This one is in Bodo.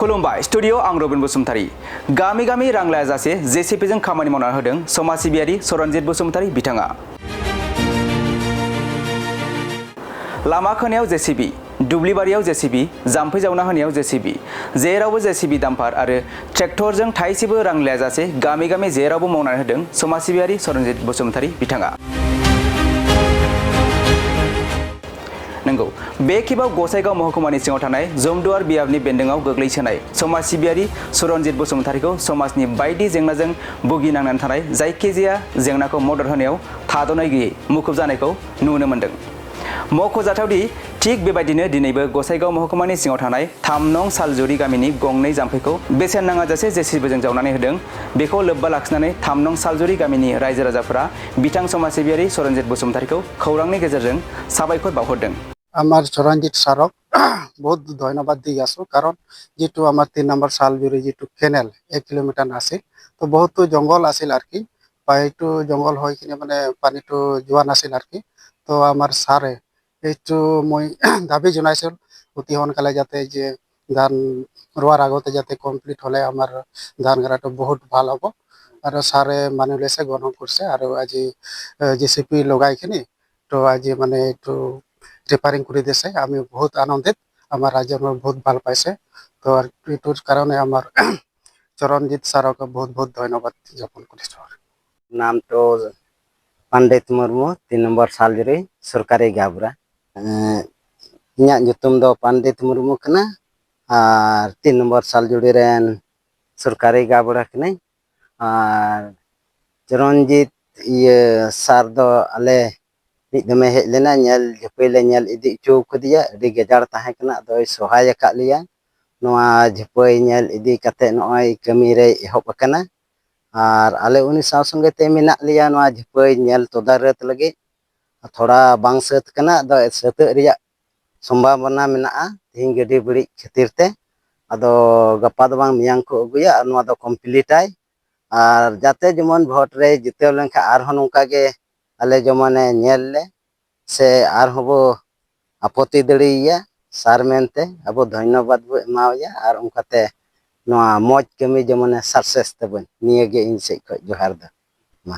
खुलुमबाय स्टुडिअ आं रबिन बसुमतारी गामि गामि रां लायाजासे जेसिपिजों खामानि मावना होदों समाज सिबियारि सरनजित बसुमतारी बिथाङा लामा खोनायाव जेसिपि दुब्लिबारियाव जेसिपि जाम्फै जावना होनायाव जेसिपि जेरावबो जेसिपि दाम्पार आरो ट्रेक्टरजों थाइसेबो रां लायाजासे गामि गामि जेरावबो मावना होदों समाज सिबियारि सरनजित बसुमतारी बिथाङा नंगौ बे खेबाव गसाइगाव महकुमानि सिङाव थानाय जमदुवार बियाबनि बेन्दोंआव गोग्लैसोनाय समाज सिबियारि सरनजित बसुमतारीखौ समाजनि बायदि जेंनाजों भुगिनांनानै थानाय जायखिजाया जेंनाखौ मदद होनायाव थाद'नाय गैयै मुखुब जानायखौ नुनो मोन्दों। मख'जाथावदि थिग बेबायदिनो दिनैबो गसाइगाव महकुमानि सिङाव थानाय 3 नं सालजुरि गामिनि गंनै जाम्फैखौ बेसेन नाङाजासे जेसिबिजों जावनानै होदों। बेखौ लोब्बा लाखिनानै 3 नं सालजुरि गामिनि रायजो राजाफोरा बिथां समाज सिबियारि सरनजित बसुमतारीखौ खौरांनि गेजेरजों साबायखर बावहरदों। আমার চরণজিৎ সারক বহুত ধন্যবাদ দি আছো কারণ যেটু আমার 3 নম্বর সালজুরি যেটু কেনেল 1 কিলোমিটার আছিল তো বহুত জঙ্গল আছিল আর কি পাইটু জঙ্গল হয় কিনে মানে পানিটু যোৱা নাছিল আর কি তো আমার সারে এইটু মই দাবি জনাইছিল অতি সোনকালে যাতে যে ধান রোয়ার আগতে যাতে কমপ্লিট হলে আমার ধান গাড়াটো বহুত ভাল হব আর সারে মানে লেছে গ্রহণ করছে আর আজি জেসিপি লগাইখিনি তো আজি মানে একটু রিপেয়ারিং করে দিয়েছে আমি বহুত আনন্দিত আমার রাজ্য বহুত ভাল পাইছে তো আর এটার কারণে আমার চরণজিৎ স্যারক বহুত বহুত ধন্যবাদ জ্ঞাপন করেছি। नाम तो पंडित मुर्मू 3 नंबर सालजुरी सरकारी गाबरा इन्या nyutum do पंडित मुर्मू कना और 3 नंबर सालजुरी रेन सरकारी गाबरा कने और चरणजीत ये सार दो आले ᱢᱤᱫ ᱫᱚᱢᱮ ᱦᱮᱡ ᱞᱮᱱᱟ ᱧᱮᱞ ᱡᱷᱟᱹᱯᱟᱹᱭ ᱞᱮ ᱧᱮᱞ ᱤᱫᱤ ᱚᱪᱚ ᱠᱟᱫᱮᱭᱟ ᱟᱹᱰᱤ ᱜᱟᱡᱟᱲ ᱛᱟᱦᱮᱸ ᱠᱟᱱᱟ ᱟᱫᱚᱭ ᱥᱚᱦᱟᱭ ᱟᱠᱟᱫ ᱞᱮᱭᱟ ᱱᱚᱣᱟ ᱡᱷᱟᱹᱯᱟᱹᱭ ᱧᱮᱞ ᱤᱫᱤ ᱠᱟᱛᱮ ᱱᱚᱜᱼᱚᱭ ᱠᱟᱹᱢᱤ ᱨᱮ ᱮᱦᱚᱵ ᱟᱠᱟᱱᱟ ᱟᱨ ᱟᱞᱮ ᱩᱱᱤ ᱥᱟᱶ ᱥᱚᱸᱜᱮ ᱛᱮ ᱢᱮᱱᱟᱜ ᱞᱮᱭᱟ ᱱᱚᱣᱟ ᱡᱷᱟᱹᱯᱟᱹᱭ ᱧᱮᱞ ᱛᱚᱫᱟᱨᱚᱛ ᱞᱟᱹᱜᱤᱫ ᱛᱷᱚᱲᱟ ᱵᱟᱝ ᱥᱟᱹᱛ ᱠᱟᱱᱟ ᱟᱫᱚ ᱥᱟᱹᱛᱟᱹᱜ ᱨᱮᱭᱟᱜ ᱥᱚᱢᱵᱷᱚᱵᱚᱱᱟ ᱢᱮᱱᱟᱜᱼᱟ ᱛᱮᱦᱮᱧ ᱜᱟᱹᱰᱤ ᱵᱟᱹᱲᱤᱡ ᱠᱷᱟᱹᱛᱤᱨ ᱛᱮ ᱟᱫᱚ ᱜᱟᱯᱟ ᱫᱚ ᱵᱟᱝ ᱢᱮᱭᱟᱝ ᱠᱚ ᱟᱹᱜᱩᱭᱟ ᱟᱨ ᱱᱚᱣᱟ ᱫᱚ ᱠᱚᱢᱯᱞᱤᱴᱟᱭ ᱟᱨ ᱡᱟᱛᱮ ᱡᱮᱢᱚᱱ ᱵᱷᱳᱴ ᱨᱮ ᱡᱤᱛᱟᱹᱣ ᱞᱮᱱᱠᱷᱟᱱ ᱟᱨᱦᱚᱸ ᱱᱚᱝᱠᱟ ᱜᱮ ᱟᱞᱮ ᱡᱮᱢᱚᱱᱮ ᱧᱮᱞ ᱞᱮ से आरहों बो आपत्ति दड़िया सार मेनते अब धन्यवाद बो एमावया और उनकाते नोआ मौज कमी जमने सक्सेस तबन निये गे इन से जोहार दा मा।